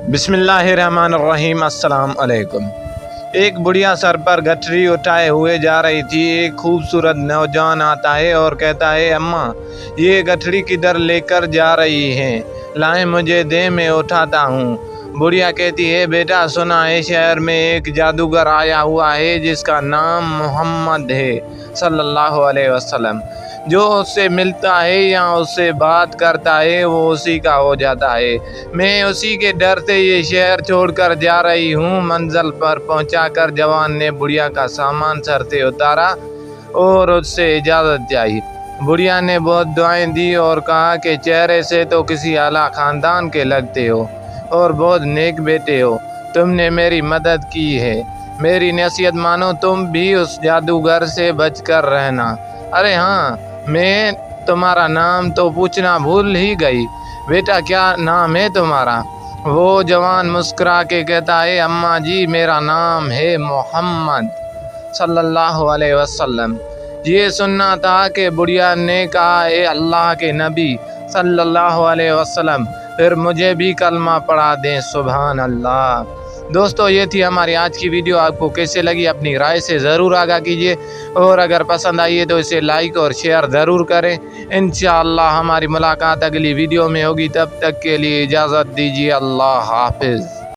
बिस्मिल्लाहिर्रहमानिर्रहीम। अस्सलाम अलैकुम। एक बुढ़िया सर पर गठरी उठाए हुए जा रही थी। एक खूबसूरत नौजवान आता है और कहता है, अम्मा ये गठरी किधर लेकर जा रही हैं? लाएं मुझे दे, मैं उठाता हूँ। बुढ़िया कहती है, बेटा सुना है शहर में एक जादूगर आया हुआ है जिसका नाम मोहम्मद है सल्लल्लाहु अलैहि वसल्लम। जो उससे मिलता है या उससे बात करता है वो उसी का हो जाता है। मैं उसी के डर से ये शहर छोड़कर जा रही हूँ। मंजिल पर पहुँचाकर जवान ने बुढ़िया का सामान सर से उतारा और उससे इजाज़त चाही। बुढ़िया ने बहुत दुआएं दी और कहा कि चेहरे से तो किसी आला ख़ानदान के लगते हो और बहुत नेक बेटे हो। तुमने मेरी मदद की है, मेरी नसीहत मानो। तुम भी उस जादूगर से बचकर रहना। अरे हाँ, मैं तुम्हारा नाम तो पूछना भूल ही गई। बेटा क्या नाम है तुम्हारा? वो जवान मुस्कुरा के कहता है, अम्मा जी मेरा नाम है मोहम्मद सल्लल्लाहु अलैहि वसल्लम। ये सुनना था कि बुढ़िया ने कहा, ए अल्लाह के नबी सल्लल्लाहु अलैहि वसल्लम, फिर मुझे भी कलमा पढ़ा दें। सुभान अल्लाह। दोस्तों, ये थी हमारी आज की वीडियो। आपको कैसे लगी अपनी राय से ज़रूर आगाह कीजिए और अगर पसंद आई है तो इसे लाइक और शेयर ज़रूर करें। इंशाअल्लाह हमारी मुलाकात अगली वीडियो में होगी। तब तक के लिए इजाज़त दीजिए। अल्लाह हाफिज़।